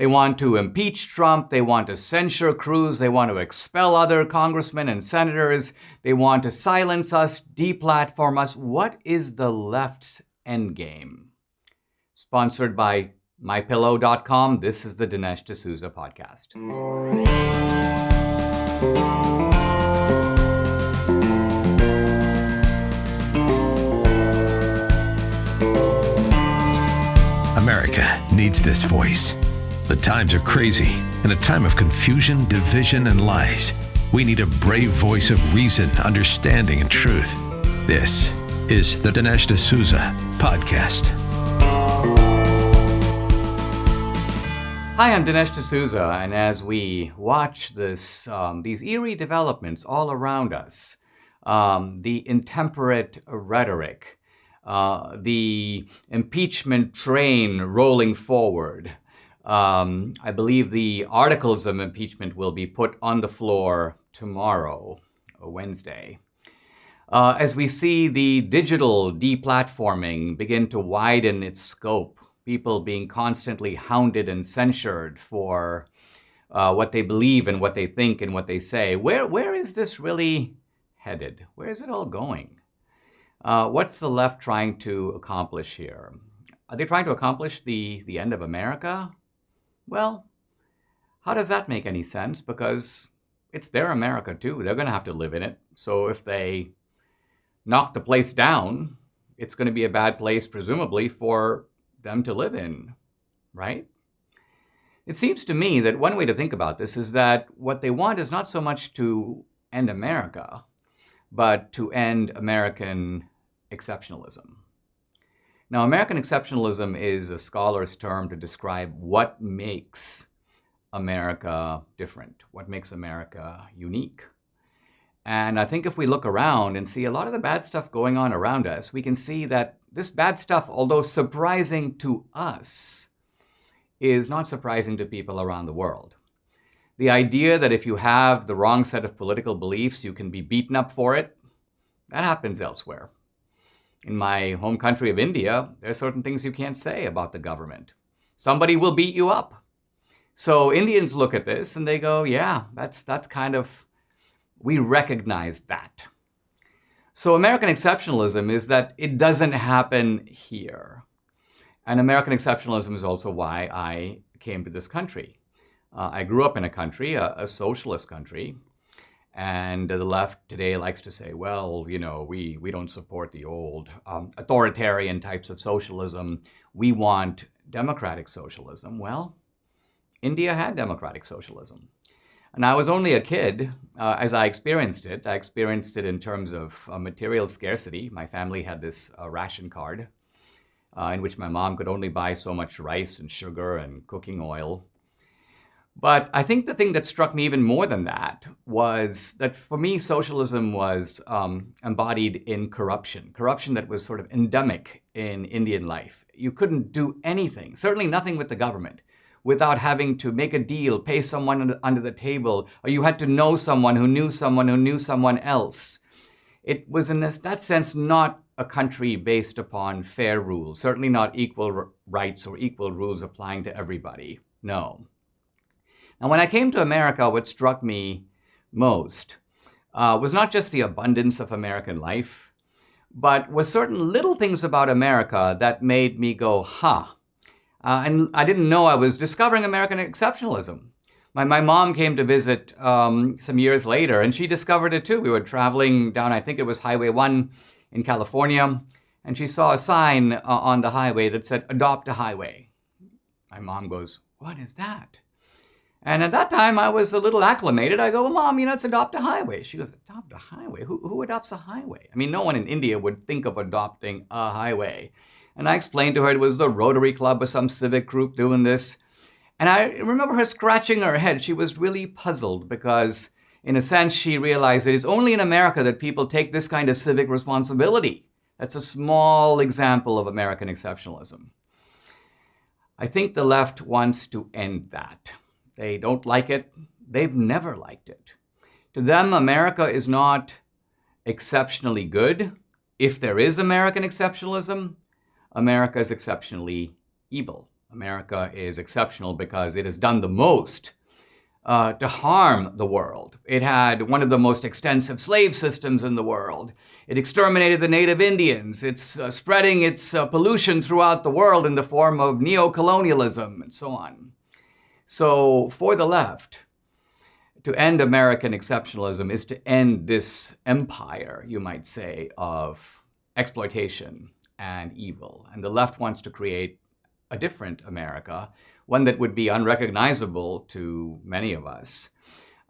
They want to impeach Trump. They want to censure Cruz. They want to expel other congressmen and senators. They want to silence us, deplatform us. What is the left's endgame? Sponsored by MyPillow.com, this is the Dinesh D'Souza podcast. America needs this voice. The times are crazy. In a time of confusion, division, and lies, we need a brave voice of reason, understanding, and truth. This is the Dinesh D'Souza podcast. Hi, I'm Dinesh D'Souza, and as we watch these eerie developments all around us, the intemperate rhetoric, the impeachment train rolling forward, I believe the articles of impeachment will be put on the floor tomorrow, Wednesday. As we see the digital deplatforming begin to widen its scope, people being constantly hounded and censured for what they believe and what they think and what they say. Where is this really headed? Where is it all going? What's the left trying to accomplish here? Are they trying to accomplish the end of America? Well, how does that make any sense? Because it's their America too. They're going to have to live in it. So if they knock the place down, it's going to be a bad place, presumably, for them to live in, right? It seems to me that one way to think about this is that what they want is not so much to end America, but to end American exceptionalism. Now, American exceptionalism is a scholar's term to describe what makes America different, what makes America unique. And I think if we look around and see a lot of the bad stuff going on around us, we can see that this bad stuff, although surprising to us, is not surprising to people around the world. The idea that if you have the wrong set of political beliefs, you can be beaten up for it, that happens elsewhere. In my home country of India, there are certain things you can't say about the government. Somebody will beat you up. So Indians look at this and they go, yeah, that's kind of, we recognize that. So American exceptionalism is that it doesn't happen here. And American exceptionalism is also why I came to this country. I grew up in a country, a socialist country, and the left today likes to say, well, you know, we don't support the old authoritarian types of socialism. We want democratic socialism. Well, India had democratic socialism. And I was only a kid as I experienced it. I experienced it in terms of material scarcity. My family had this ration card in which my mom could only buy so much rice and sugar and cooking oil. But I think the thing that struck me even more than that was that for me, socialism was embodied in corruption that was sort of endemic in Indian life. You couldn't do anything, certainly nothing with the government, without having to make a deal, pay someone under the table, or you had to know someone who knew someone who knew someone else. It was in that sense not a country based upon fair rules, certainly not equal rights or equal rules applying to everybody. No. Now, when I came to America, what struck me most was not just the abundance of American life, but was certain little things about America that made me go, and I didn't know I was discovering American exceptionalism. My mom came to visit some years later, and she discovered it too. We were traveling down, I think it was Highway 1 in California, and she saw a sign on the highway that said, "Adopt a highway." My mom goes, "What is that?" And at that time, I was a little acclimated. I go, "Well, Mom, it's adopt a highway." She goes, "Adopt a highway? Who adopts a highway?" I mean, no one in India would think of adopting a highway. And I explained to her it was the Rotary Club or some civic group doing this. And I remember her scratching her head. She was really puzzled because, in a sense, she realized that it's only in America that people take this kind of civic responsibility. That's a small example of American exceptionalism. I think the left wants to end that. They don't like it. They've never liked it. To them, America is not exceptionally good. If there is American exceptionalism, America is exceptionally evil. America is exceptional because it has done the most to harm the world. It had one of the most extensive slave systems in the world. It exterminated the native Indians. It's spreading its pollution throughout the world in the form of neocolonialism and so on. So for the left, to end American exceptionalism is to end this empire, you might say, of exploitation and evil. And the left wants to create a different America, one that would be unrecognizable to many of us,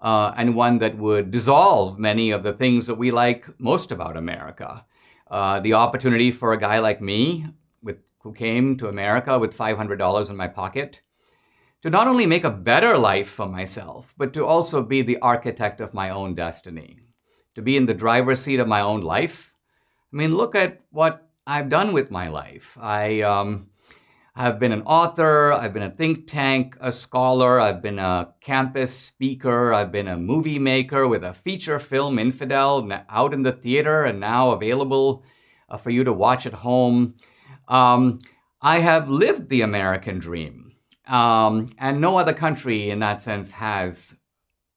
and one that would dissolve many of the things that we like most about America. The opportunity for a guy like me, who came to America with $500 in my pocket, to not only make a better life for myself, but to also be the architect of my own destiny, to be in the driver's seat of my own life. I mean, look at what I've done with my life. I've been an author, I've been a think tank, a scholar, I've been a campus speaker, I've been a movie maker with a feature film, Infidel, out in the theater and now available for you to watch at home. I have lived the American dream, and no other country in that sense has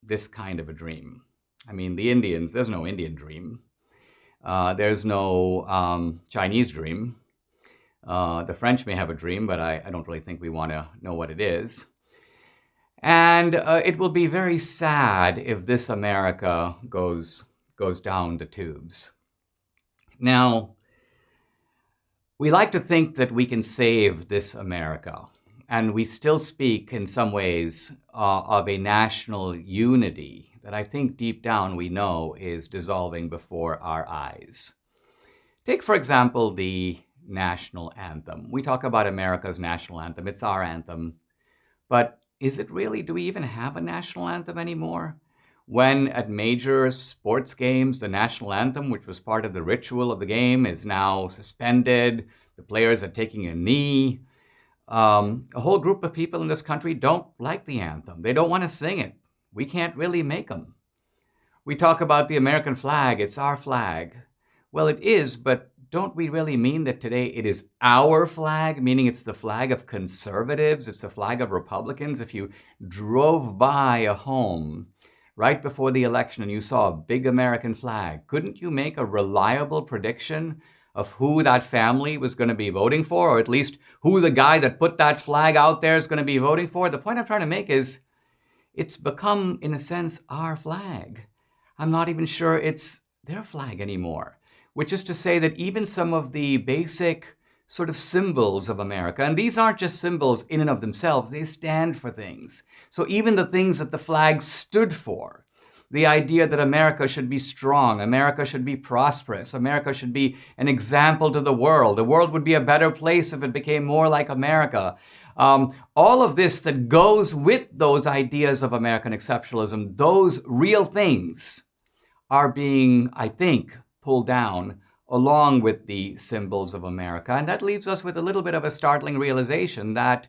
this kind of a dream. I mean, the Indians, there's no Indian dream. There's no Chinese dream. The French may have a dream, but I don't really think we want to know what it is. And it will be very sad if this America goes down the tubes. Now, we like to think that we can save this America, and we still speak in some ways of a national unity that I think deep down we know is dissolving before our eyes. Take, for example, the national anthem. We talk about America's national anthem. It's our anthem. But is it really? Do we even have a national anthem anymore? When at major sports games, the national anthem, which was part of the ritual of the game, is now suspended. The players are taking a knee. A whole group of people in this country don't like the anthem. They don't want to sing it. We can't really make them. We talk about the American flag. It's our flag. Well, it is, but don't we really mean that today it is our flag, meaning it's the flag of conservatives, it's the flag of Republicans? If you drove by a home right before the election and you saw a big American flag, couldn't you make a reliable prediction of who that family was going to be voting for, or at least who the guy that put that flag out there is going to be voting for? The point I'm trying to make is it's become, in a sense, our flag. I'm not even sure it's their flag anymore. Which is to say that even some of the basic sort of symbols of America, and these aren't just symbols in and of themselves, they stand for things. So even the things that the flag stood for, the idea that America should be strong, America should be prosperous, America should be an example to the world would be a better place if it became more like America. All of this that goes with those ideas of American exceptionalism, those real things are being, I think, pulled down along with the symbols of America. And that leaves us with a little bit of a startling realization that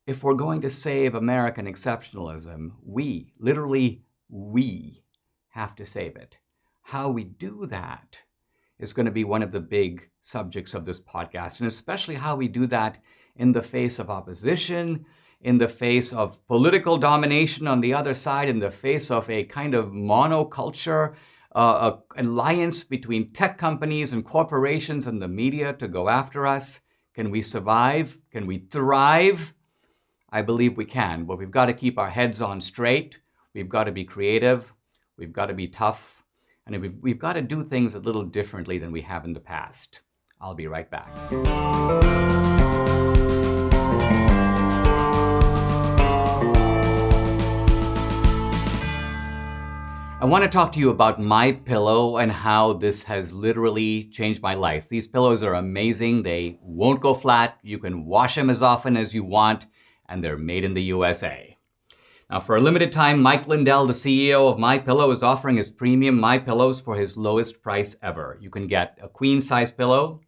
if we're going to save American exceptionalism, we, literally we, have to save it. How we do that is going to be one of the big subjects of this podcast, and especially how we do that in the face of opposition, in the face of political domination on the other side, in the face of a kind of monoculture, an alliance between tech companies and corporations and the media to go after us. Can we survive? Can we thrive? I believe we can, but we've got to keep our heads on straight. We've got to be creative. We've got to be tough. And we've got to do things a little differently than we have in the past. I'll be right back. I want to talk to you about MyPillow and how this has literally changed my life. These pillows are amazing. They won't go flat. You can wash them as often as you want, and they're made in the USA. Now, for a limited time, Mike Lindell, the CEO of MyPillow, is offering his premium MyPillows for his lowest price ever. You can get a queen-size pillow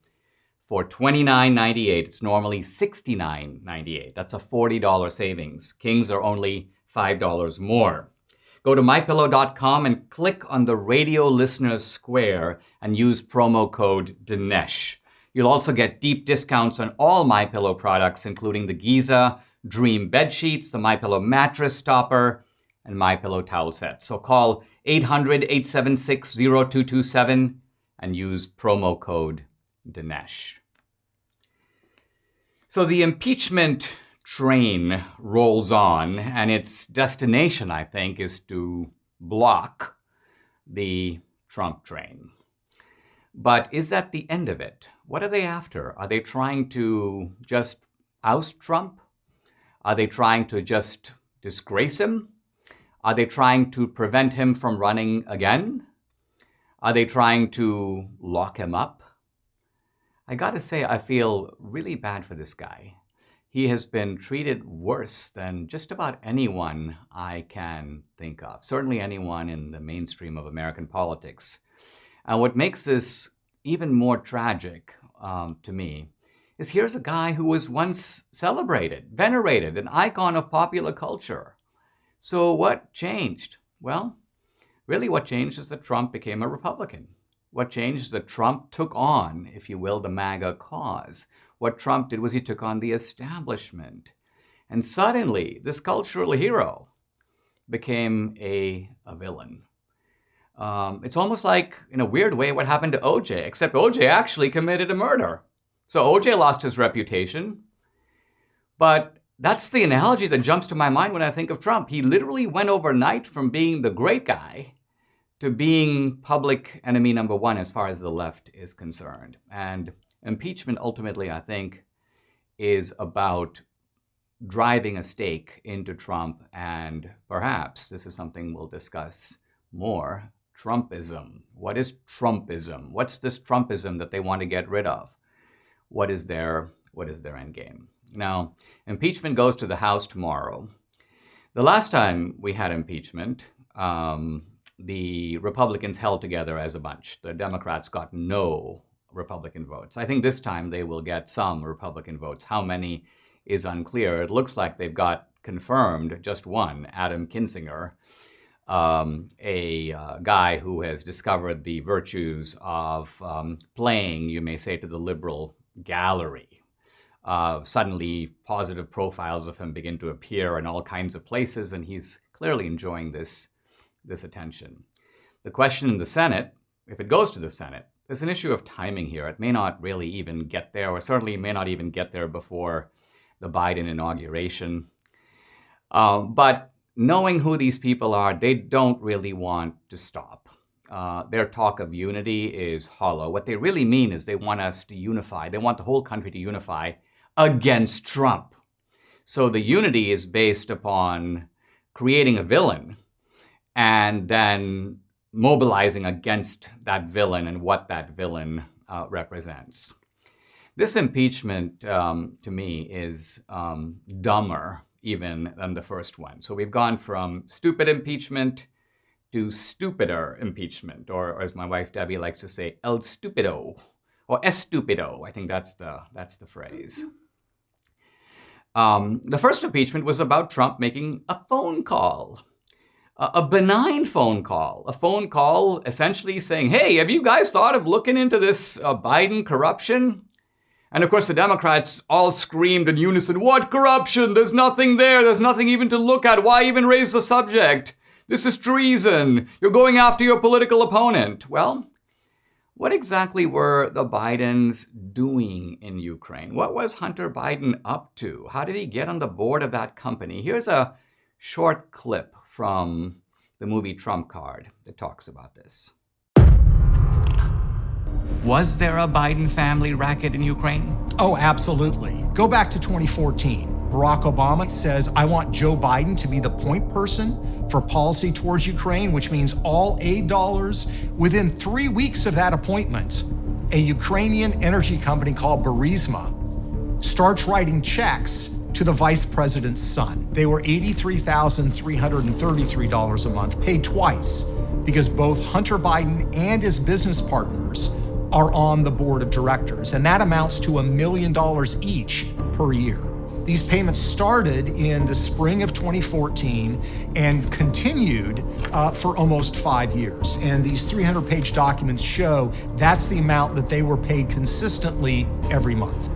for $29.98. It's normally $69.98. That's a $40 savings. Kings are only $5 more. Go to mypillow.com and click on the radio listeners square and use promo code Dinesh. You'll also get deep discounts on all MyPillow products, including the Giza Dream Bed Sheets, the MyPillow Mattress Topper, and MyPillow Towel Set. So call 800-876-0227 and use promo code Dinesh. So the impeachment train rolls on, and its destination, I think, is to block the Trump train. But is that the end of it? What are they after? Are they trying to just oust Trump? Are they trying to just disgrace him? Are they trying to prevent him from running again? Are they trying to lock him up? I gotta say, I feel really bad for this guy. He has been treated worse than just about anyone I can think of, certainly anyone in the mainstream of American politics. And what makes this even more tragic to me is here's a guy who was once celebrated, venerated, an icon of popular culture. So what changed? Well, really what changed is that Trump became a Republican. What changed is that Trump took on, if you will, the MAGA cause. What Trump did was he took on the establishment. And suddenly, this cultural hero became a villain. It's almost like, in a weird way, what happened to OJ, except OJ actually committed a murder. So OJ lost his reputation. But that's the analogy that jumps to my mind when I think of Trump. He literally went overnight from being the great guy to being public enemy number one as far as the left is concerned. And impeachment ultimately, I think, is about driving a stake into Trump, and perhaps this is something we'll discuss more, Trumpism. What is Trumpism? What's this Trumpism that they want to get rid of? What is their end game? Now, impeachment goes to the House tomorrow. The last time we had impeachment, the Republicans held together as a bunch. The Democrats got no Republican votes. I think this time they will get some Republican votes. How many is unclear. It looks like they've got confirmed just one, Adam Kinzinger, a guy who has discovered the virtues of playing, you may say, to the liberal gallery. Suddenly, positive profiles of him begin to appear in all kinds of places, and he's clearly enjoying this attention. The question in the Senate, if it goes to the Senate, there's an issue of timing here. It may not really even get there, or certainly may not even get there before the Biden inauguration. But knowing who these people are, they don't really want to stop. Their talk of unity is hollow. What they really mean is they want us to unify. They want the whole country to unify against Trump. So the unity is based upon creating a villain and then mobilizing against that villain and what that villain represents. This impeachment, to me, is dumber even than the first one. So we've gone from stupid impeachment to stupider impeachment, or as my wife Debbie likes to say, el stupido, or estupido. I think that's the phrase. The first impeachment was about Trump making a phone call, a benign phone call, a phone call essentially saying, hey, have you guys thought of looking into this Biden corruption? And of course, the Democrats all screamed in unison, what corruption? There's nothing there. There's nothing even to look at. Why even raise the subject? This is treason. You're going after your political opponent. Well, what exactly were the Bidens doing in Ukraine? What was Hunter Biden up to? How did he get on the board of that company? Here's a short clip from the movie Trump Card that talks about this. Was there a Biden family racket in Ukraine? Oh, absolutely. Go back to 2014. Barack Obama says, I want Joe Biden to be the point person for policy towards Ukraine, which means all aid dollars. Within 3 weeks of that appointment, a Ukrainian energy company called Burisma starts writing checks to the vice president's son. They were $83,333 a month, paid twice, because both Hunter Biden and his business partners are on the board of directors, and that amounts to $1 million each per year. These payments started in the spring of 2014 and continued for almost 5 years. And these 300-page documents show that's the amount that they were paid consistently every month.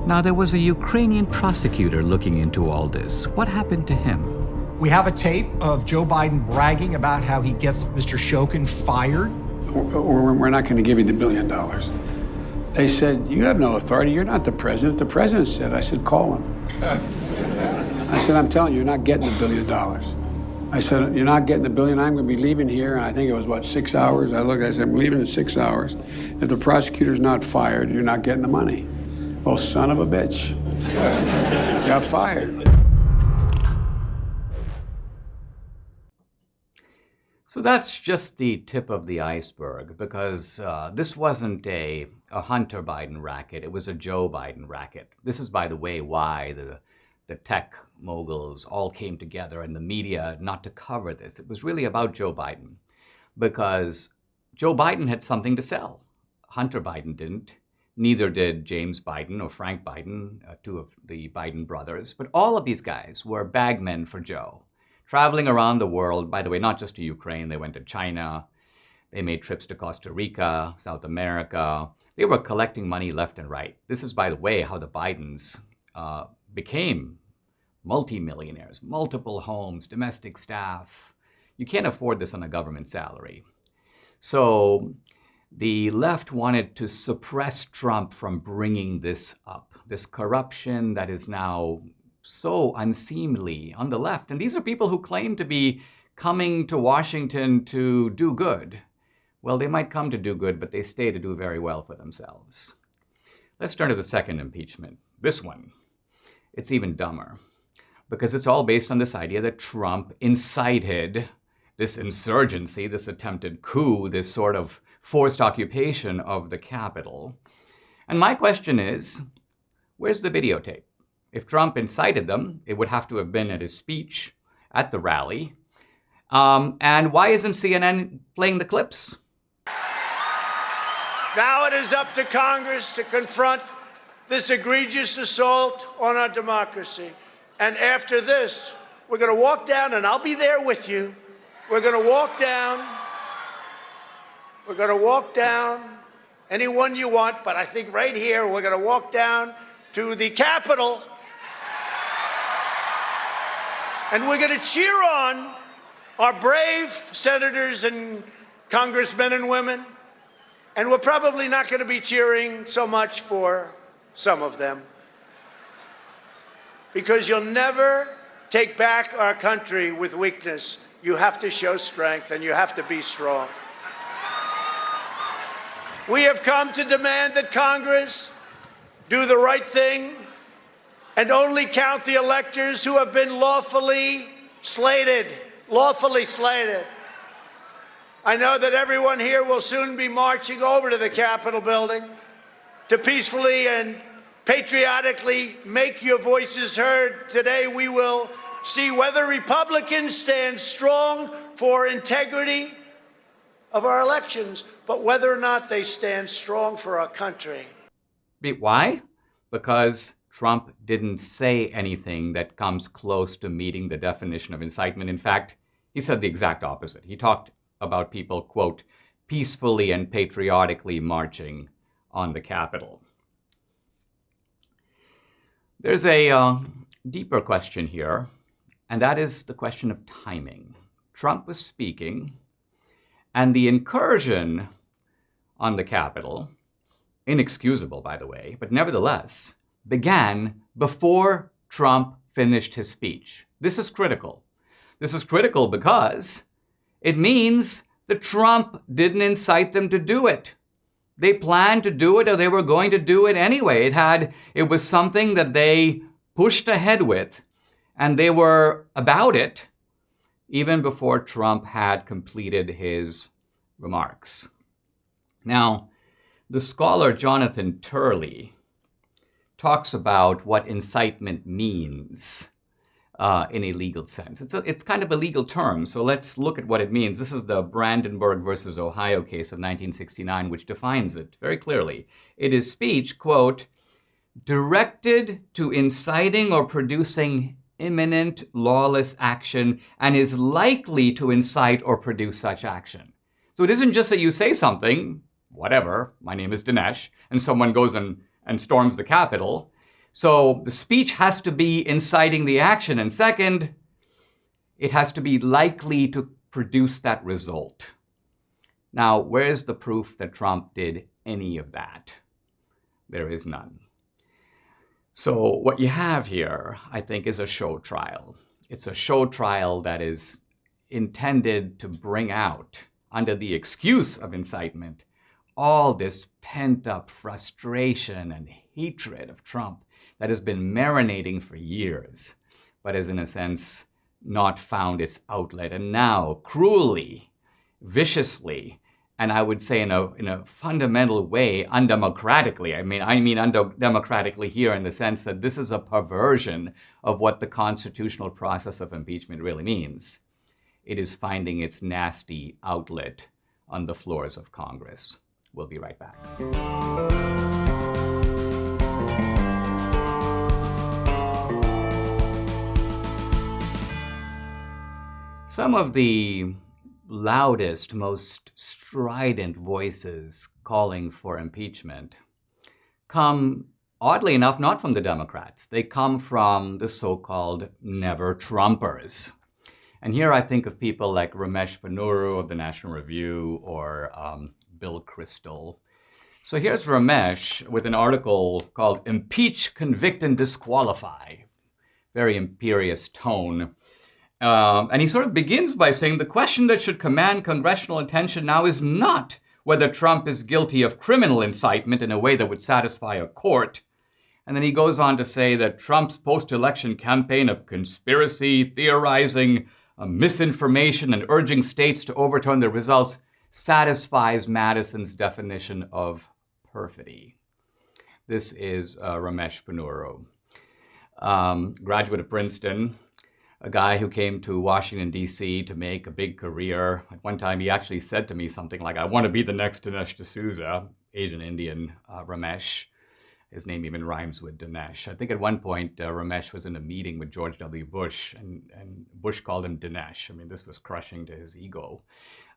Now, there was a Ukrainian prosecutor looking into all this. What happened to him? We have a tape of Joe Biden bragging about how he gets Mr. Shokin fired. We're not going to give you the $1 billion. They said, you have no authority. You're not the president. The president said. I said, call him. I said, I'm telling you, you're not getting the $1 billion. I said, you're not getting the $1 billion. I'm going to be leaving here. And I think it was, 6 hours? I said, I'm leaving in 6 hours. If the prosecutor's not fired, you're not getting the money. Oh, son of a bitch. Got fired. So that's just the tip of the iceberg, because this wasn't a Hunter Biden racket. It was a Joe Biden racket. This is, by the way, why the tech moguls all came together in the media not to cover this. It was really about Joe Biden, because Joe Biden had something to sell. Hunter Biden didn't. Neither did James Biden or Frank Biden, two of the Biden brothers. But all of these guys were bagmen for Joe, traveling around the world. By the way, not just to Ukraine. They went to China. They made trips to Costa Rica, South America. They were collecting money left and right. This is, by the way, how the Bidens became multimillionaires, multiple homes, domestic staff. You can't afford this on a government salary. So the left wanted to suppress Trump from bringing this up, this corruption that is now so unseemly on the left. And these are people who claim to be coming to Washington to do good. Well, they might come to do good, but they stay to do very well for themselves. Let's turn to the second impeachment. This one, it's even dumber, because it's all based on this idea that Trump incited this insurgency, this attempted coup, this sort of forced occupation of the Capitol. And my question is, where's the videotape? If Trump incited them, it would have to have been at his speech at the rally. And why isn't CNN playing the clips? Now it is up to Congress to confront this egregious assault on our democracy. And after this, we're going to walk down, and I'll be there with you. We're going to walk down. We're going to walk down anyone you want, but I think right here, we're going to walk down to the Capitol. And we're going to cheer on our brave senators and congressmen and women. And we're probably not going to be cheering so much for some of them, because you'll never take back our country with weakness. You have to show strength, and you have to be strong. We have come to demand that Congress do the right thing and only count the electors who have been lawfully slated. Lawfully slated. I know that everyone here will soon be marching over to the Capitol building to peacefully and patriotically make your voices heard. Today we will see whether Republicans stand strong for integrity of our elections, but whether or not they stand strong for our country. Why? Because Trump didn't say anything that comes close to meeting the definition of incitement. In fact, he said the exact opposite. He talked about people, quote, peacefully and patriotically marching on the Capitol. There's a deeper question here, and that is the question of timing. Trump was speaking, and the incursion on the Capitol, inexcusable, by the way, but nevertheless, began before Trump finished his speech. This is critical. This is critical because it means that Trump didn't incite them to do it. They planned to do it, or they were going to do it anyway. It was something that they pushed ahead with, and they were about it even before Trump had completed his remarks. Now, the scholar Jonathan Turley talks about what incitement means in a legal sense. It's kind of a legal term, so let's look at what it means. This is the Brandenburg versus Ohio case of 1969, which defines it very clearly. It is speech, quote, directed to inciting or producing imminent lawless action and is likely to incite or produce such action. So it isn't just that you say something, whatever, my name is Dinesh, and someone goes and storms the Capitol. So the speech has to be inciting the action. And second, it has to be likely to produce that result. Now, where's the proof that Trump did any of that? There is none. So what you have here, I think, is a show trial. It's a show trial that is intended to bring out, under the excuse of incitement, all this pent-up frustration and hatred of Trump that has been marinating for years, but has, in a sense, not found its outlet. And now, cruelly, viciously, and I would say in a fundamental way, undemocratically. I mean undemocratically here in the sense that this is a perversion of what the constitutional process of impeachment really means. It is finding its nasty outlet on the floors of Congress. We'll be right back. Some of the loudest, most strident voices calling for impeachment come, oddly enough, not from the Democrats. They come from the so-called never-Trumpers. And here I think of people like Ramesh Ponnuru of the National Review or Bill Kristol. So here's Ramesh with an article called Impeach, Convict, and Disqualify. Very imperious tone. And he sort of begins by saying the question that should command congressional attention now is not whether Trump is guilty of criminal incitement in a way that would satisfy a court. And then he goes on to say that Trump's post-election campaign of conspiracy, theorizing, misinformation, and urging states to overturn the results satisfies Madison's definition of perfidy. This is Ramesh Ponnuru, graduate of Princeton, a guy who came to Washington, D.C. to make a big career. At one time, he actually said to me something like, I want to be the next Dinesh D'Souza, Asian Indian Ramesh. His name even rhymes with Dinesh. I think at one point, Ramesh was in a meeting with George W. Bush, and Bush called him Dinesh. I mean, this was crushing to his ego.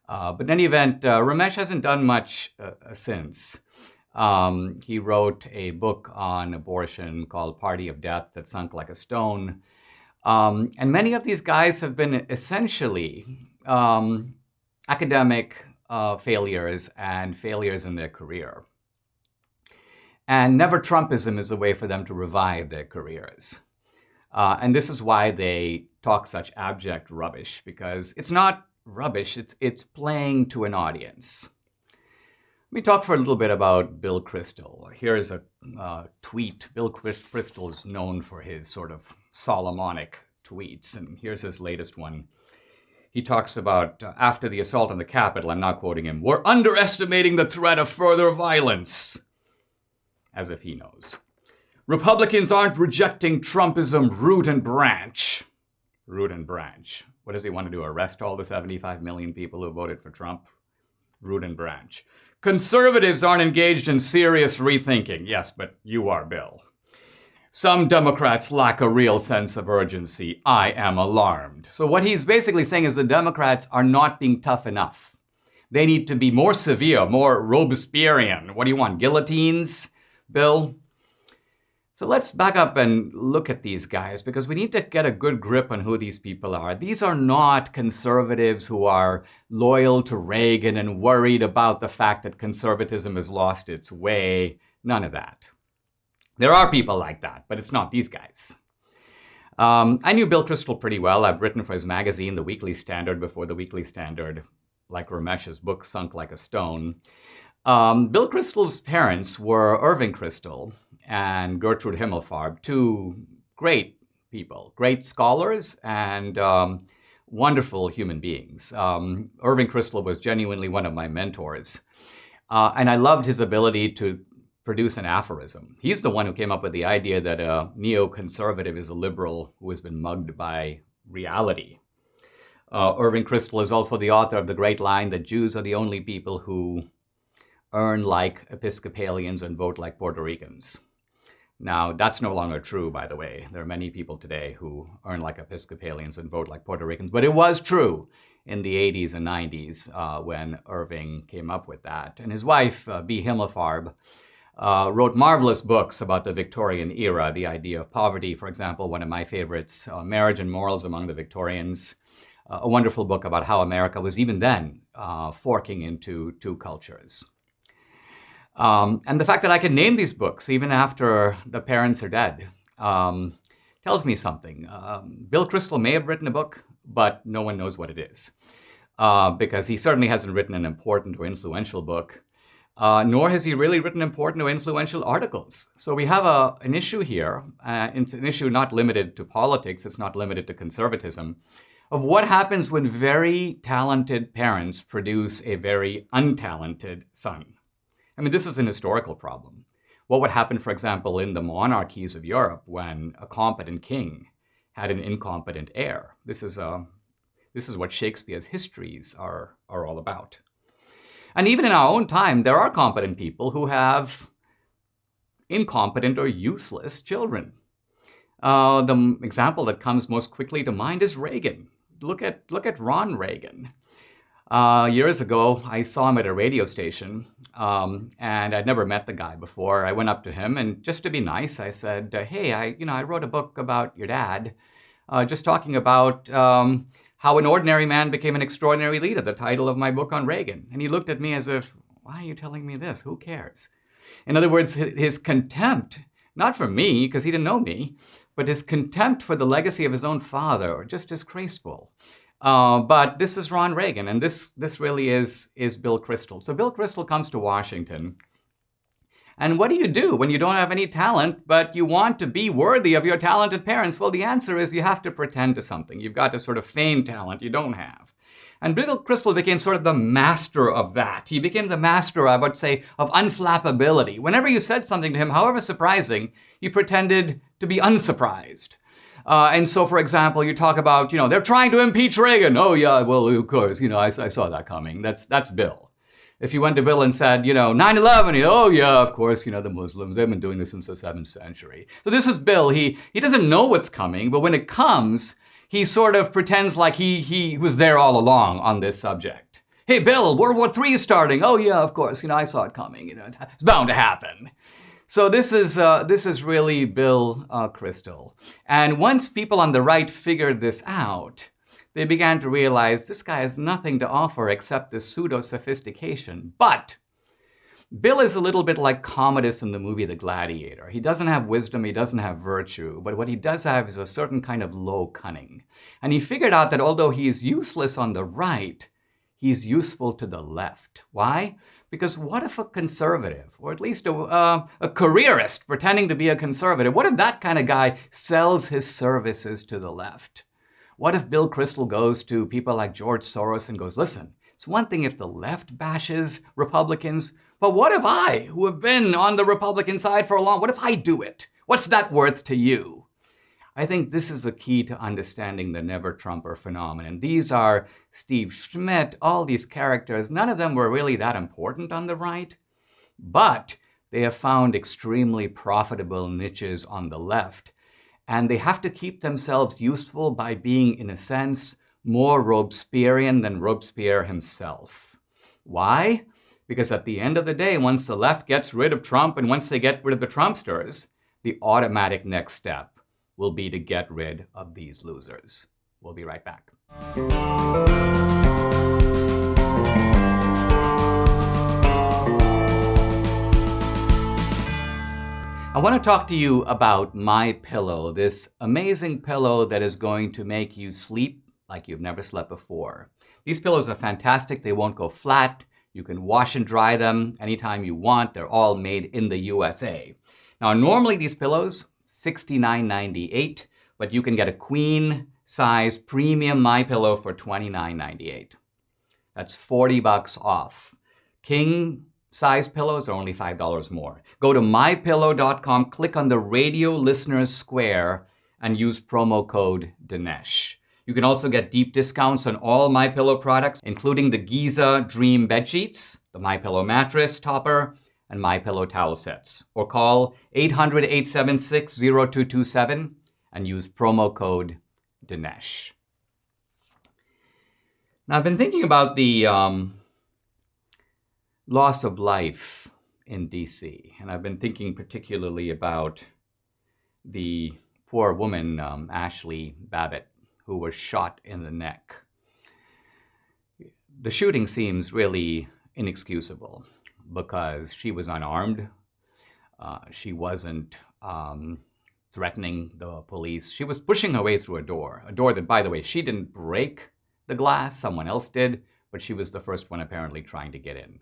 But in any event, Ramesh hasn't done much since. He wrote a book on abortion called Party of Death that sunk like a stone. And many of these guys have been essentially academic failures and failures in their career. And never-Trumpism is a way for them to revive their careers. And this is why they talk such abject rubbish, because it's not rubbish, it's playing to an audience. Let me talk for a little bit about Bill Kristol. Here is a tweet. Bill Kristol is known for his sort of Solomonic tweets, and here's his latest one. He talks about, after the assault on the Capitol, I'm not quoting him, we're underestimating the threat of further violence. As if he knows. Republicans aren't rejecting Trumpism root and branch. Root and branch. What does he want to do, arrest all the 75 million people who voted for Trump? Root and branch. Conservatives aren't engaged in serious rethinking. Yes, but you are, Bill. Some Democrats lack a real sense of urgency. I am alarmed. So what he's basically saying is the Democrats are not being tough enough. They need to be more severe, more Robespierrean. What do you want, guillotines, Bill? So let's back up and look at these guys, because we need to get a good grip on who these people are. These are not conservatives who are loyal to Reagan and worried about the fact that conservatism has lost its way. None of that. There are people like that, but it's not these guys. I knew Bill Kristol pretty well. I've written for his magazine, The Weekly Standard, before The Weekly Standard, like Ramesh's book, sunk like a stone. Bill Kristol's parents were Irving Kristol and Gertrude Himmelfarb, two great people, great scholars and wonderful human beings. Irving Kristol was genuinely one of my mentors. And I loved his ability to produce an aphorism. He's the one who came up with the idea that a neoconservative is a liberal who has been mugged by reality. Irving Kristol is also the author of the great line that Jews are the only people who earn like Episcopalians and vote like Puerto Ricans. Now, that's no longer true, by the way. There are many people today who earn like Episcopalians and vote like Puerto Ricans, but it was true in the 80s and 90s when Irving came up with that. And his wife, B. Himmelfarb, wrote marvelous books about the Victorian era, the idea of poverty, for example, one of my favorites, Marriage and Morals Among the Victorians, a wonderful book about how America was even then forking into two cultures. And the fact that I can name these books even after the parents are dead tells me something. Bill Kristol may have written a book, but no one knows what it is, because he certainly hasn't written an important or influential book, nor has he really written important or influential articles. So we have an issue here. It's an issue not limited to politics. It's not limited to conservatism, of what happens when very talented parents produce a very untalented son. I mean, this is an historical problem. What would happen, for example, in the monarchies of Europe when a competent king had an incompetent heir? This is what Shakespeare's histories are all about. And even in our own time, there are competent people who have incompetent or useless children. The example that comes most quickly to mind is Reagan. Look at Ron Reagan. Years ago, I saw him at a radio station, and I'd never met the guy before. I went up to him, and just to be nice, I said, "Hey, I wrote a book about your dad, just talking about how an ordinary man became an extraordinary leader, the title of my book on Reagan." And he looked at me as if, "Why are you telling me this? Who cares?" In other words, his contempt, not for me, because he didn't know me, but his contempt for the legacy of his own father, are just disgraceful. But this is Ron Reagan, and this really is Bill Kristol. So Bill Kristol comes to Washington, and what do you do when you don't have any talent, but you want to be worthy of your talented parents? Well, the answer is you have to pretend to something. You've got to sort of feign talent you don't have. And Bill Kristol became sort of the master of that. He became the master, I would say, of unflappability. Whenever you said something to him, however surprising, he pretended to be unsurprised. And so, for example, you talk about, they're trying to impeach Reagan. Oh, yeah, well, of course, I saw that coming. That's Bill. If you went to Bill and said, 9/11, oh, yeah, of course, the Muslims, they've been doing this since the 7th century. So this is Bill. He doesn't know what's coming, but when it comes, he sort of pretends like he was there all along on this subject. Hey, Bill, World War III is starting. Oh, yeah, of course, I saw it coming. It's bound to happen. So this is really Bill Kristol. And once people on the right figured this out, they began to realize this guy has nothing to offer except this pseudo-sophistication. But Bill is a little bit like Commodus in the movie The Gladiator. He doesn't have wisdom, he doesn't have virtue, but what he does have is a certain kind of low cunning. And he figured out that although he is useless on the right, he's useful to the left. Why? Because what if a conservative, or at least a careerist pretending to be a conservative, what if that kind of guy sells his services to the left? What if Bill Kristol goes to people like George Soros and goes, listen, it's one thing if the left bashes Republicans, but what if I, who have been on the Republican side for a long, what if I do it? What's that worth to you? I think this is the key to understanding the never-Trumper phenomenon. These are Steve Schmidt, all these characters. None of them were really that important on the right, but they have found extremely profitable niches on the left. And they have to keep themselves useful by being, in a sense, more Robespierrean than Robespierre himself. Why? Because at the end of the day, once the left gets rid of Trump and once they get rid of the Trumpsters, the automatic next step will be to get rid of these losers. We'll be right back. I want to talk to you about My Pillow, this amazing pillow that is going to make you sleep like you've never slept before. These pillows are fantastic. They won't go flat. You can wash and dry them anytime you want. They're all made in the USA. Now, normally these pillows, $69.98, but you can get a queen size premium My Pillow for $29.98. That's $40 off. King size pillows are only $5 more. Go to mypillow.com, click on the radio listeners square, and use promo code Dinesh. You can also get deep discounts on all My Pillow products, including the Giza Dream bed sheets, the My Pillow mattress topper, and MyPillow towel sets, or call 800-876-0227 and use promo code Dinesh. Now, I've been thinking about the loss of life in DC, and I've been thinking particularly about the poor woman, Ashley Babbitt, who was shot in the neck. The shooting seems really inexcusable because she was unarmed. She wasn't threatening the police. She was pushing her way through a door that, by the way, she didn't break the glass, someone else did, but she was the first one apparently trying to get in.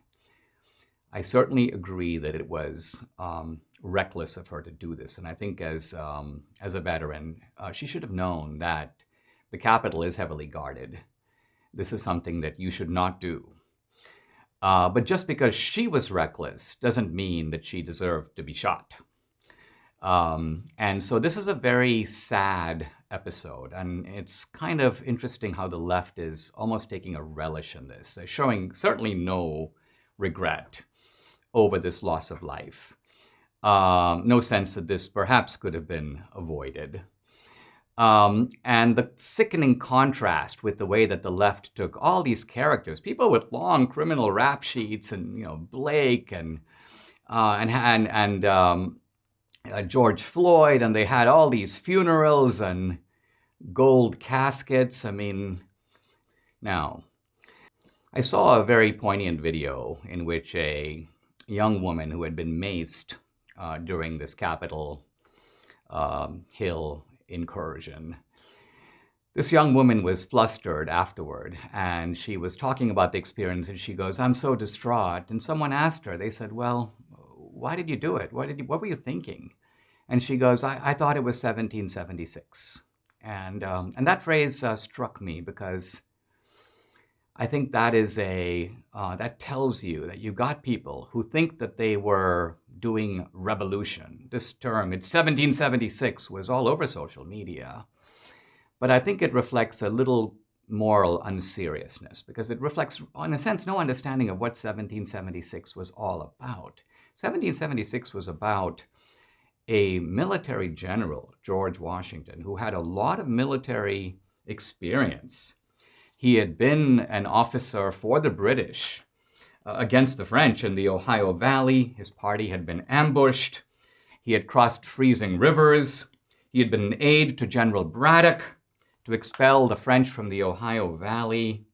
I certainly agree that it was reckless of her to do this, and I think as a veteran, she should have known that the Capitol is heavily guarded. This is something that you should not do. But just because she was reckless doesn't mean that she deserved to be shot. And so this is a very sad episode, and it's kind of interesting how the left is almost taking a relish in this. They're showing certainly no regret over this loss of life. No sense that this perhaps could have been avoided. And the sickening contrast with the way that the left took all these characters, people with long criminal rap sheets, and Blake and George Floyd, and they had all these funerals and gold caskets. I mean, now, I saw a very poignant video in which a young woman who had been maced during this Capitol Hill incursion. This young woman was flustered afterward, and she was talking about the experience, and she goes, "I'm so distraught." And someone asked her, they said, "Well, why did you do it? What were you thinking?" And she goes, I thought it was 1776. And that phrase struck me because I think that is that tells you that you got people who think that they were doing revolution. This term, it's 1776, was all over social media. But I think it reflects a little moral unseriousness because it reflects, in a sense, no understanding of what 1776 was all about. 1776 was about a military general, George Washington, who had a lot of military experience. He had been an officer for the British against the French in the Ohio Valley. His party had been ambushed. He had crossed freezing rivers. He had been an aide to General Braddock to expel the French from the Ohio Valley.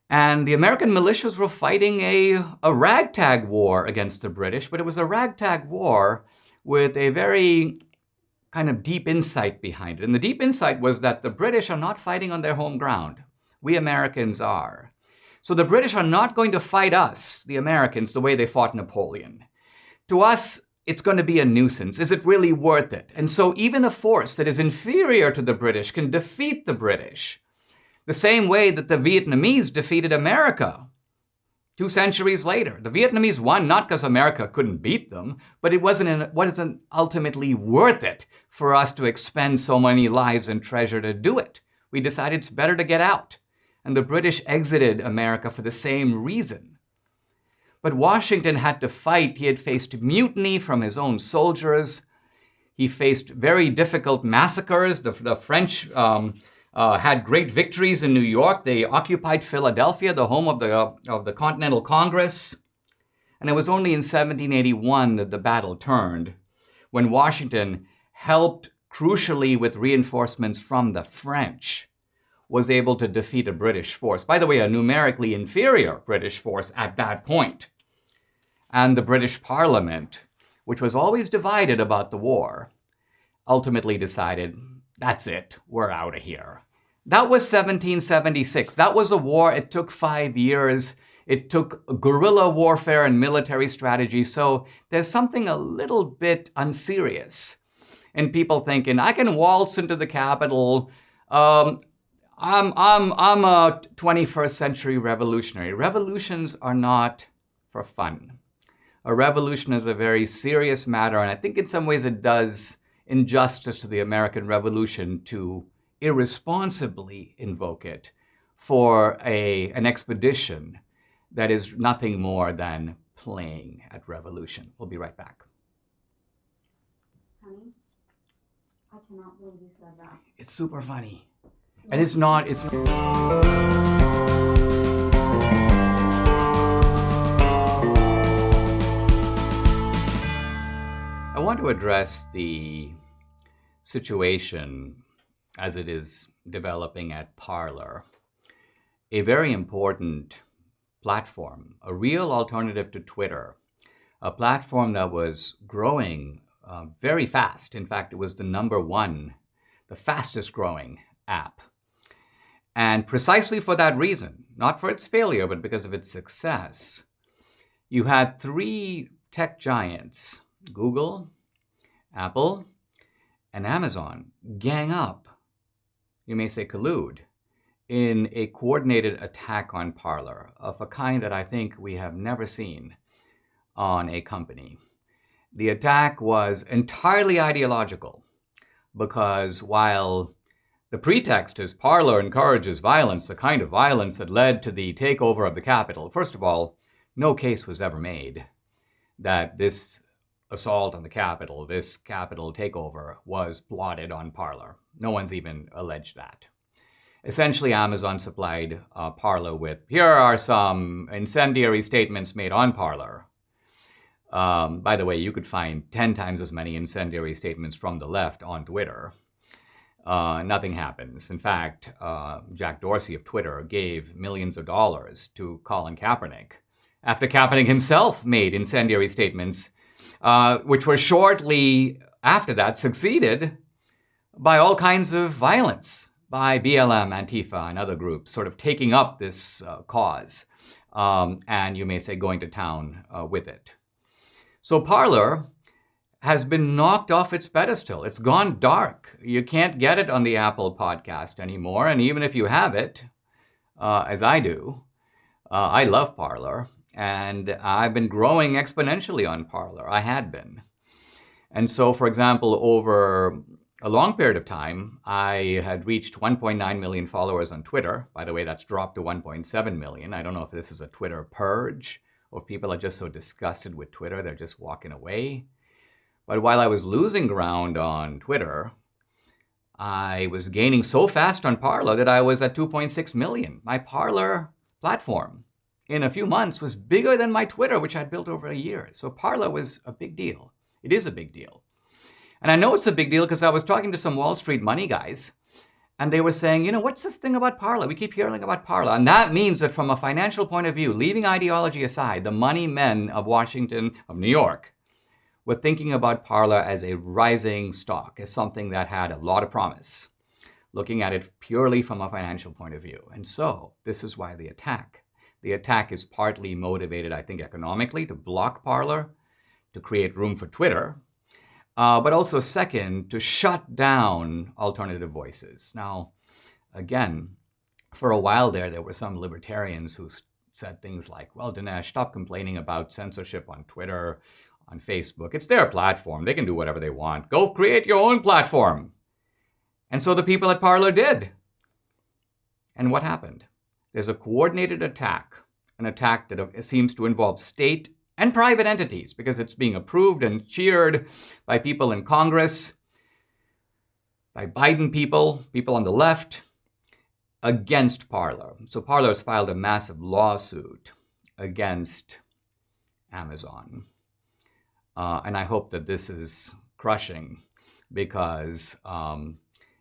And the American militias were fighting a ragtag war against the British, but it was a ragtag war with a very kind of deep insight behind it. And the deep insight was that the British are not fighting on their home ground. We Americans are. So the British are not going to fight us, the Americans, the way they fought Napoleon. To us, it's going to be a nuisance. Is it really worth it? And so even a force that is inferior to the British can defeat the British, the same way that the Vietnamese defeated America 2 centuries later. The Vietnamese won not because America couldn't beat them, but it wasn't ultimately worth it for us to expend so many lives and treasure to do it. We decided it's better to get out. And the British exited America for the same reason. But Washington had to fight. He had faced mutiny from his own soldiers. He faced very difficult massacres. The French had great victories in New York. They occupied Philadelphia, the home of the Continental Congress. And it was only in 1781 that the battle turned, when Washington helped crucially with reinforcements from the French, was able to defeat a British force. By the way, a numerically inferior British force at that point. And the British Parliament, which was always divided about the war, ultimately decided, that's it, we're out of here. That was 1776. That was a war. It took 5 years. It took guerrilla warfare and military strategy. So there's something a little bit unserious in people thinking, I can waltz into the Capitol. I'm a 21st century revolutionary. Revolutions are not for fun. A revolution is a very serious matter, and I think in some ways it does injustice to the American Revolution to irresponsibly invoke it for an expedition that is nothing more than playing at Revolution. We'll be right back. Honey, I cannot believe you said that. It's super funny. And it's not, it's... I want to address the situation as it is developing at Parler, a very important platform, a real alternative to Twitter, a platform that was growing very fast. In fact, it was the number one, the fastest growing app. And precisely for that reason, not for its failure, but because of its success, you had three tech giants, Google, Apple, and Amazon, gang up, you may say collude, in a coordinated attack on Parler of a kind that I think we have never seen on a company. The attack was entirely ideological because while the pretext is Parler encourages violence, the kind of violence that led to the takeover of the Capitol, first of all, no case was ever made that this assault on the Capitol, this Capitol takeover, was plotted on Parler. No one's even alleged that. Essentially, Amazon supplied Parler with, here are some incendiary statements made on Parler. By the way, you could find 10 times as many incendiary statements from the left on Twitter. Nothing happens. In fact, Jack Dorsey of Twitter gave millions of dollars to Colin Kaepernick after Kaepernick himself made incendiary statements, which were shortly after that succeeded by all kinds of violence, by BLM, Antifa, and other groups sort of taking up this cause, and you may say going to town with it. So Parler has been knocked off its pedestal. It's gone dark. You can't get it on the Apple podcast anymore, and even if you have it, as I do, I love Parler, and I've been growing exponentially on Parler. I had been. And so, for example, over a long period of time, I had reached 1.9 million followers on Twitter. By the way, that's dropped to 1.7 million. I don't know if this is a Twitter purge or if people are just so disgusted with Twitter, they're just walking away. But while I was losing ground on Twitter, I was gaining so fast on Parler that I was at 2.6 million. My Parler platform in a few months was bigger than my Twitter, which I'd built over a year. So Parler was a big deal. It is a big deal. And I know it's a big deal because I was talking to some Wall Street money guys, and they were saying, you know, what's this thing about Parler? We keep hearing about Parler. And that means that from a financial point of view, leaving ideology aside, the money men of Washington, of New York, were thinking about Parler as a rising stock, as something that had a lot of promise, looking at it purely from a financial point of view. And so this is why the attack. The attack is partly motivated, I think, economically, to block Parler, to create room for Twitter, but also second, to shut down alternative voices. Now, again, for a while there were some libertarians who said things like, well, Dinesh, stop complaining about censorship on Twitter, on Facebook. It's their platform. They can do whatever they want. Go create your own platform. And so the people at Parler did. And what happened? There's a coordinated attack, an attack that seems to involve state and private entities, because it's being approved and cheered by people in Congress, by Biden people on the left, against Parler. So Parler has filed a massive lawsuit against Amazon. And I hope that this is crushing, because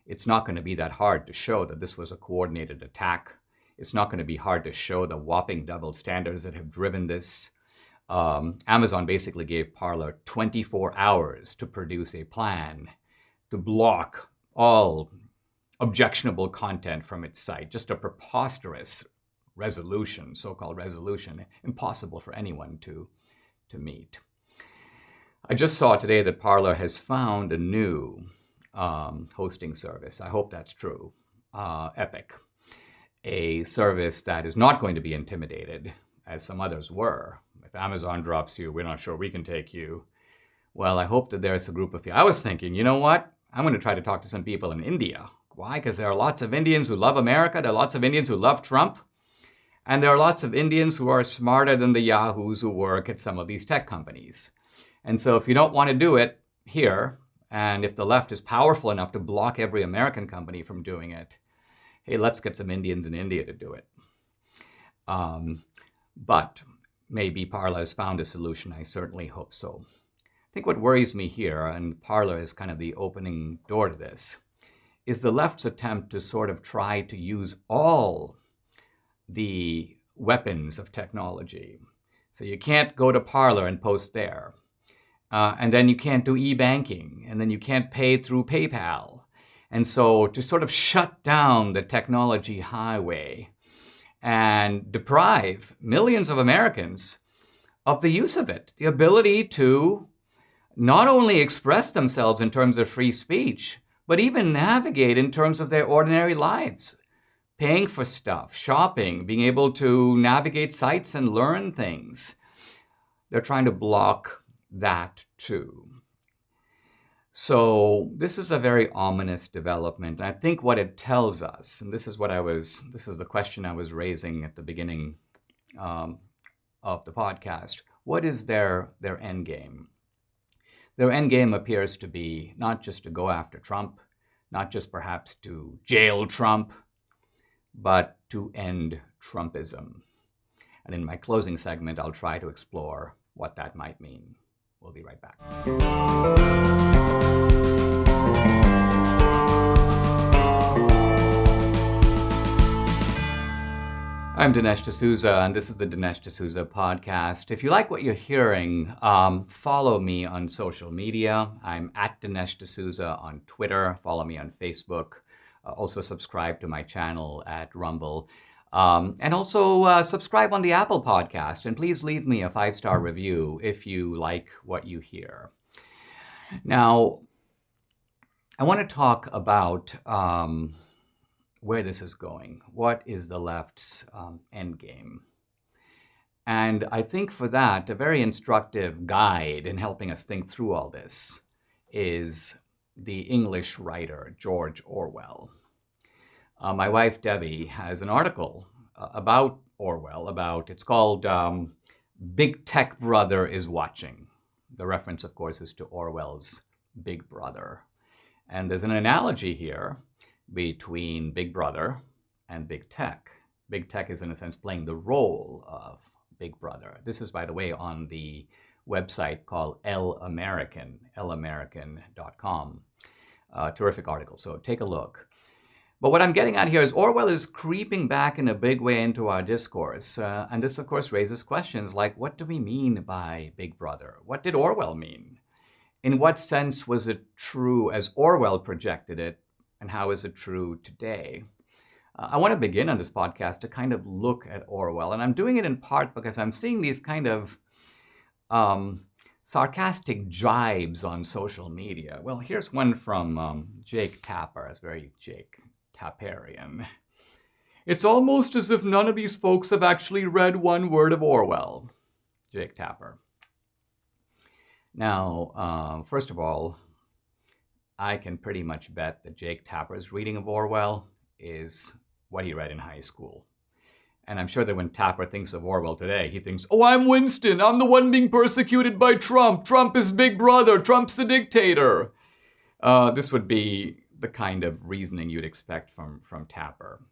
it's not going to be that hard to show that this was a coordinated attack. It's not going to be hard to show the whopping double standards that have driven this. Amazon basically gave Parler 24 hours to produce a plan to block all objectionable content from its site. Just a preposterous resolution, so-called resolution, impossible for anyone to meet. I just saw today that Parler has found a new hosting service. I hope that's true. Epic, a service that is not going to be intimidated, as some others were. If Amazon drops you, we're not sure we can take you. Well, I hope that there's a group of people. I was thinking, you know what? I'm going to try to talk to some people in India. Why? Because there are lots of Indians who love America. There are lots of Indians who love Trump. And there are lots of Indians who are smarter than the yahoos who work at some of these tech companies. And so if you don't want to do it here, and if the left is powerful enough to block every American company from doing it, hey, let's get some Indians in India to do it. But maybe Parler has found a solution. I certainly hope so. I think what worries me here, and Parler is kind of the opening door to this, is the left's attempt to sort of try to use all the weapons of technology. So you can't go to Parler and post there. And then you can't do e-banking. And then you can't pay through PayPal. And so to sort of shut down the technology highway and deprive millions of Americans of the use of it, the ability to not only express themselves in terms of free speech, but even navigate in terms of their ordinary lives, paying for stuff, shopping, being able to navigate sites and learn things. They're trying to block that too. So this is a very ominous development. And I think what it tells us, and this is the question I was raising at the beginning of the podcast, what is their end game? Their end game appears to be not just to go after Trump, not just perhaps to jail Trump, but to end Trumpism. And in my closing segment, I'll try to explore what that might mean. We'll be right back. I'm Dinesh D'Souza, and this is the Dinesh D'Souza podcast. If you like what you're hearing, follow me on social media. I'm at Dinesh D'Souza on Twitter. Follow me on Facebook. Also subscribe to my channel at Rumble. And also subscribe on the Apple podcast. And please leave me a 5-star review if you like what you hear. Now, I want to talk about where this is going. What is the left's end game? And I think for that, a very instructive guide in helping us think through all this is the English writer George Orwell. My wife, Debbie, has an article about Orwell, it's called Big Tech Brother is Watching. The reference, of course, is to Orwell's Big Brother. And there's an analogy here between Big Brother and Big Tech. Big Tech is, in a sense, playing the role of Big Brother. This is, by the way, on the website called lamerican.com. Terrific article, so take a look. But what I'm getting at here is Orwell is creeping back in a big way into our discourse. And this, of course, raises questions like, what do we mean by Big Brother? What did Orwell mean? In what sense was it true as Orwell projected it? And how is it true today? I want to begin on this podcast to kind of look at Orwell. And I'm doing it in part because I'm seeing these kind of sarcastic jibes on social media. Well, here's one from Jake Tapper. It's very Jake Tapperian. It's almost as if none of these folks have actually read one word of Orwell. Jake Tapper. Now, first of all, I can pretty much bet that Jake Tapper's reading of Orwell is what he read in high school. And I'm sure that when Tapper thinks of Orwell today, he thinks, oh, I'm Winston. I'm the one being persecuted by Trump. Trump is Big Brother. Trump's the dictator. This would be the kind of reasoning you'd expect from Tapper.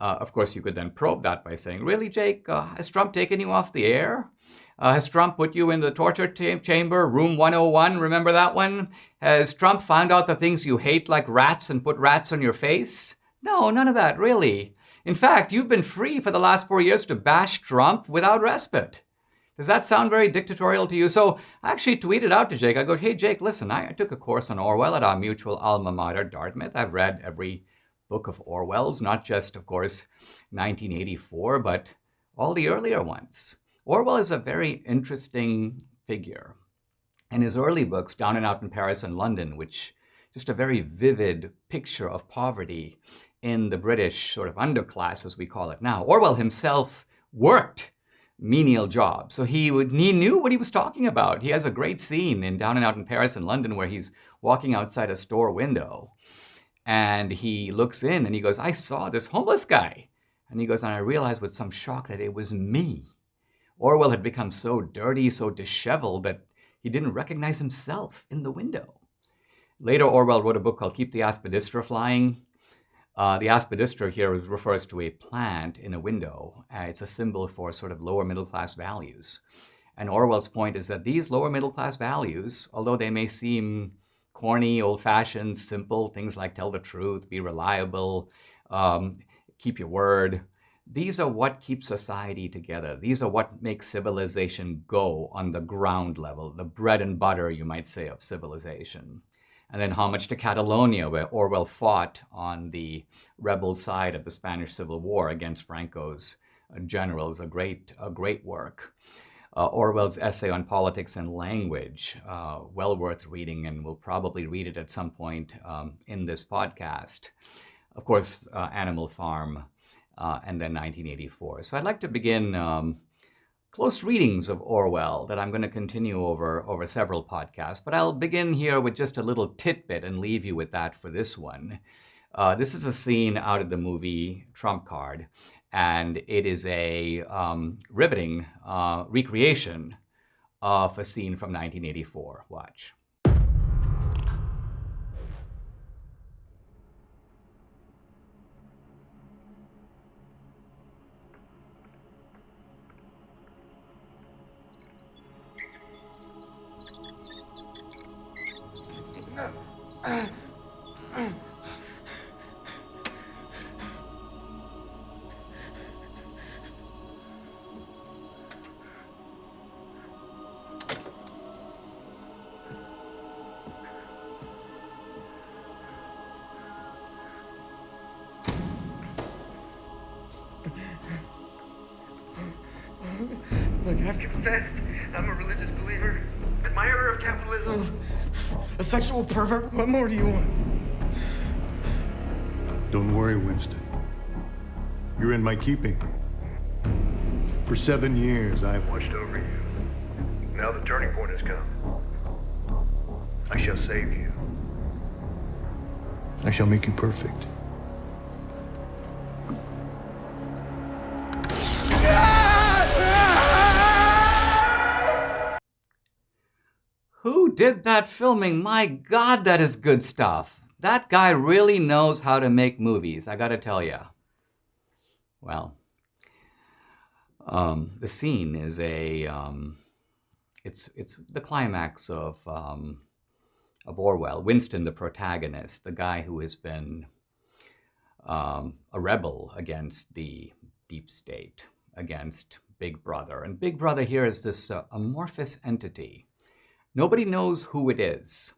Of course, you could then probe that by saying, really, Jake, has Trump taken you off the air? Has Trump put you in the torture chamber, room 101? Remember that one? Has Trump found out the things you hate like rats and put rats on your face? No, none of that, really. In fact, you've been free for the last 4 years to bash Trump without respite. Does that sound very dictatorial to you? So I actually tweeted out to Jake. I go, hey, Jake, listen, I took a course on Orwell at our mutual alma mater, Dartmouth. I've read every book of Orwell's, not just, of course, 1984, but all the earlier ones. Orwell is a very interesting figure. In his early books, Down and Out in Paris and London, which just a very vivid picture of poverty in the British sort of underclass, as we call it now. Orwell himself worked menial jobs, so he knew what he was talking about. He has a great scene in Down and Out in Paris and London where he's walking outside a store window, and he looks in and he goes, I saw this homeless guy. And he goes, and I realized with some shock that it was me. Orwell had become so dirty, so disheveled that he didn't recognize himself in the window. Later, Orwell wrote a book called Keep the Aspidistra Flying. The aspidistra here refers to a plant in a window. It's a symbol for sort of lower middle class values. And Orwell's point is that these lower middle class values, although they may seem corny, old-fashioned, simple, things like tell the truth, be reliable, keep your word, these are what keep society together. These are what makes civilization go on the ground level, the bread and butter, you might say, of civilization. And then Homage to Catalonia, where Orwell fought on the rebel side of the Spanish Civil War against Franco's generals, a great work. Orwell's essay on politics and language, well worth reading, and we'll probably read it at some point in this podcast. Of course, Animal Farm, and then 1984. So I'd like to begin close readings of Orwell that I'm going to continue over several podcasts, but I'll begin here with just a little tidbit and leave you with that for this one. This is a scene out of the movie Trump Card, and it is a riveting recreation of a scene from 1984. Watch. Look, I've confessed I'm a religious believer. Admirer of capitalism. A sexual pervert. What more do you want? Don't worry, Winston. You're in my keeping. For 7 years, I've watched over you. Now the turning point has come. I shall save you. I shall make you perfect. Who did that filming? My God, that is good stuff. That guy really knows how to make movies, I gotta tell you. Well, the scene is it's the climax of Orwell. Winston, the protagonist, the guy who has been a rebel against the deep state, against Big Brother. And Big Brother here is this amorphous entity. Nobody knows who it is.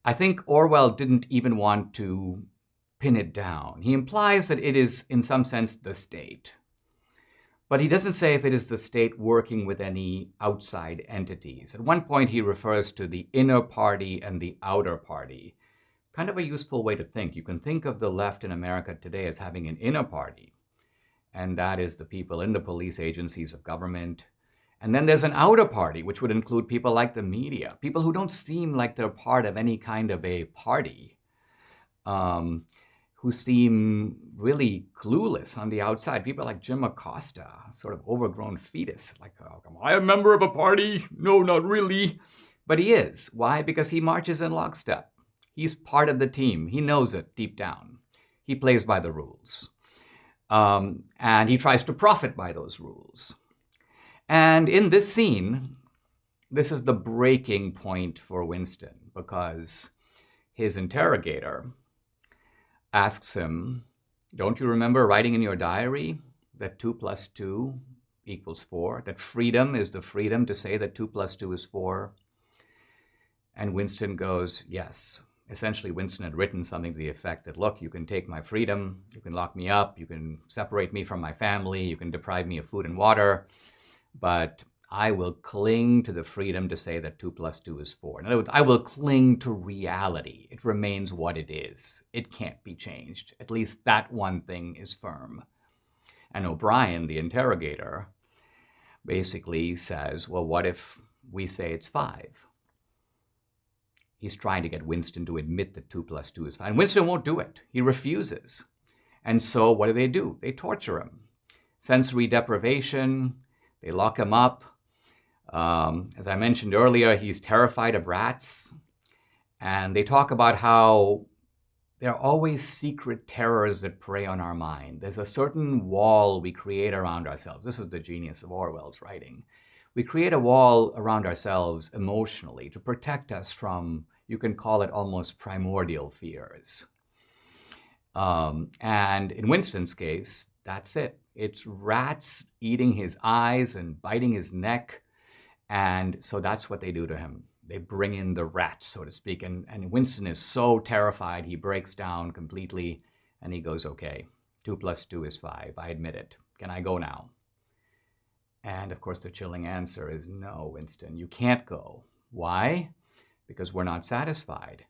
I think Orwell didn't even want to pin it down. He implies that it is, in some sense, the state. But he doesn't say if it is the state working with any outside entities. At one point, he refers to the inner party and the outer party. Kind of a useful way to think. You can think of the left in America today as having an inner party, and that is the people in the police agencies of government. And then there's an outer party, which would include people like the media, people who don't seem like they're part of any kind of a party, who seem really clueless on the outside. People like Jim Acosta, sort of overgrown fetus, like, oh, am I a member of a party? No, not really. But he is. Why? Because he marches in lockstep. He's part of the team. He knows it deep down. He plays by the rules. And he tries to profit by those rules. And in this scene, this is the breaking point for Winston, because his interrogator asks him, don't you remember writing in your diary that 2 + 2 = 4? That freedom is the freedom to say that 2 + 2 is 4? And Winston goes, yes. Essentially, Winston had written something to the effect that, look, you can take my freedom, you can lock me up, you can separate me from my family, you can deprive me of food and water, but I will cling to the freedom to say that 2 + 2 is 4. In other words, I will cling to reality. It remains what it is. It can't be changed. At least that one thing is firm. And O'Brien, the interrogator, basically says, well, what if we say it's 5? He's trying to get Winston to admit that 2 + 2 is 5. And Winston won't do it. He refuses. And so what do? They torture him. Sensory deprivation, they lock him up. As I mentioned earlier, he's terrified of rats. And they talk about how there are always secret terrors that prey on our mind. There's a certain wall we create around ourselves. This is the genius of Orwell's writing. We create a wall around ourselves emotionally to protect us from, you can call it almost primordial fears. And in Winston's case, that's it. It's rats eating his eyes and biting his neck. And so that's what they do to him. They bring in the rats, so to speak. And Winston is so terrified, he breaks down completely and he goes, okay, 2 + 2 is 5. I admit it. Can I go now? And of course, the chilling answer is no, Winston, you can't go. Why? Because we're not satisfied.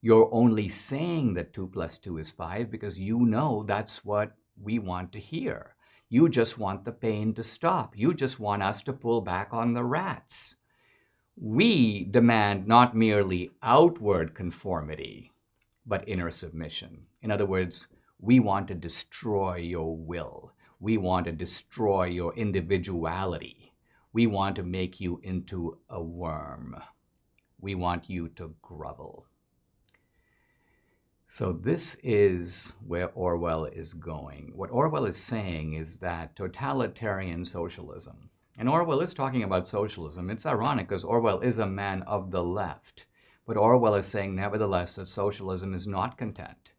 You're only saying that 2 + 2 is 5 because you know that's what we want to hear. You just want the pain to stop. You just want us to pull back on the rats. We demand not merely outward conformity, but inner submission. In other words, we want to destroy your will. We want to destroy your individuality. We want to make you into a worm. We want you to grovel. So this is where Orwell is going. What Orwell is saying is that totalitarian socialism, and Orwell is talking about socialism. It's ironic because Orwell is a man of the left. But Orwell is saying, nevertheless, that socialism is not content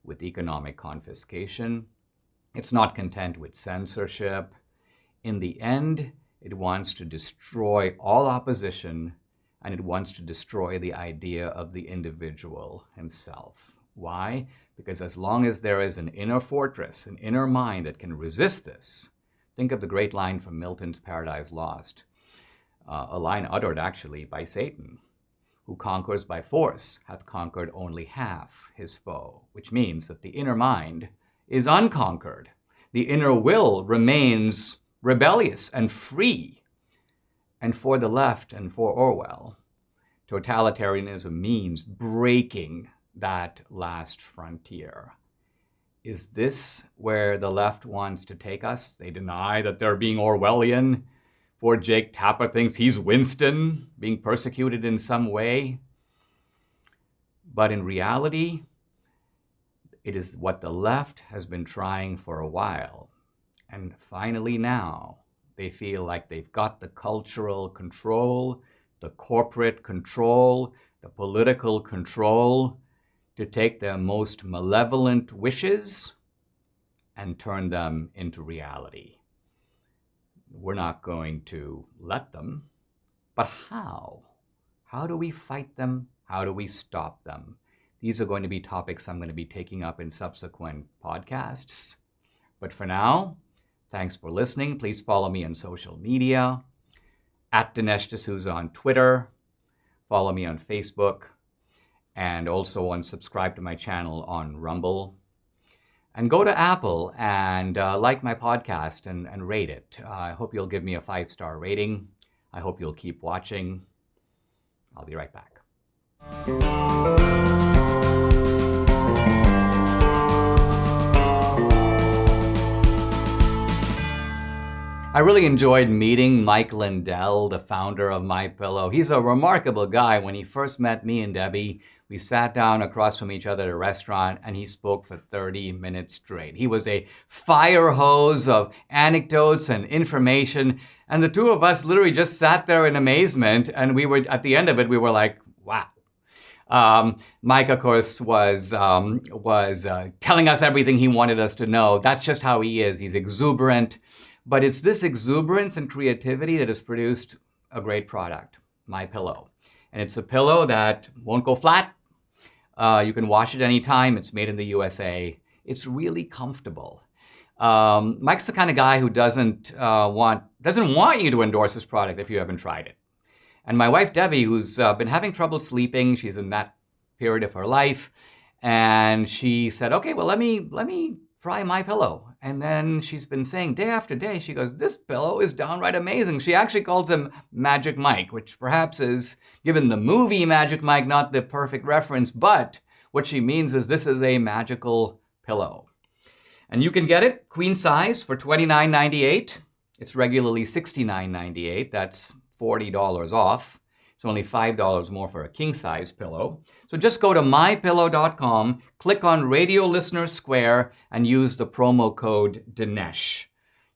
with economic confiscation. It's not content with censorship. In the end, it wants to destroy all opposition, and it wants to destroy the idea of the individual himself. Why? Because as long as there is an inner fortress, an inner mind that can resist this, think of the great line from Milton's Paradise Lost, a line uttered actually by Satan, who conquers by force hath conquered only half his foe, which means that the inner mind is unconquered. The inner will remains rebellious and free. And for the left and for Orwell, totalitarianism means breaking that last frontier. Is this where the left wants to take us? They deny that they're being Orwellian. Poor Jake Tapper thinks he's Winston, being persecuted in some way. But in reality, it is what the left has been trying for a while. And finally now, they feel like they've got the cultural control, the corporate control, the political control to take their most malevolent wishes and turn them into reality. We're not going to let them, but how? How do we fight them? How do we stop them? These are going to be topics I'm going to be taking up in subsequent podcasts. But for now, thanks for listening. Please follow me on social media, at Dinesh D'Souza on Twitter. Follow me on Facebook, and also subscribe to my channel on Rumble. And go to Apple and like my podcast and rate it. I hope you'll give me a 5-star rating. I hope you'll keep watching. I'll be right back. I really enjoyed meeting Mike Lindell, the founder of MyPillow. He's a remarkable guy. When he first met me and Debbie, we sat down across from each other at a restaurant and he spoke for 30 minutes straight. He was a fire hose of anecdotes and information. And the two of us literally just sat there in amazement. And we were, at the end of it, we were like, wow. Mike, of course, was telling us everything he wanted us to know. That's just how he is. He's exuberant. But it's this exuberance and creativity that has produced a great product, MyPillow. And it's a pillow that won't go flat. You can wash it anytime. It's made in the USA. It's really comfortable. Mike's the kind of guy who doesn't want you to endorse his product if you haven't tried it. And my wife, Debbie, who's been having trouble sleeping, she's in that period of her life, and she said, okay, well, let me try MyPillow. And then she's been saying day after day, she goes, this pillow is downright amazing. She actually calls him Magic Mike, which perhaps is, given the movie Magic Mike, not the perfect reference, but what she means is this is a magical pillow. And you can get it queen size for $29.98. It's regularly $69.98. That's $40 off. It's only $5 more for a king size pillow. So just go to mypillow.com, click on Radio Listener Square, and use the promo code Dinesh.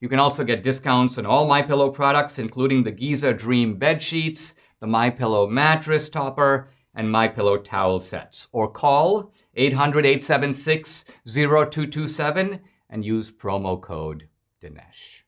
You can also get discounts on all MyPillow products, including the Giza Dream bed sheets, the MyPillow mattress topper, and MyPillow towel sets. Or call 800-876-0227 and use promo code Dinesh.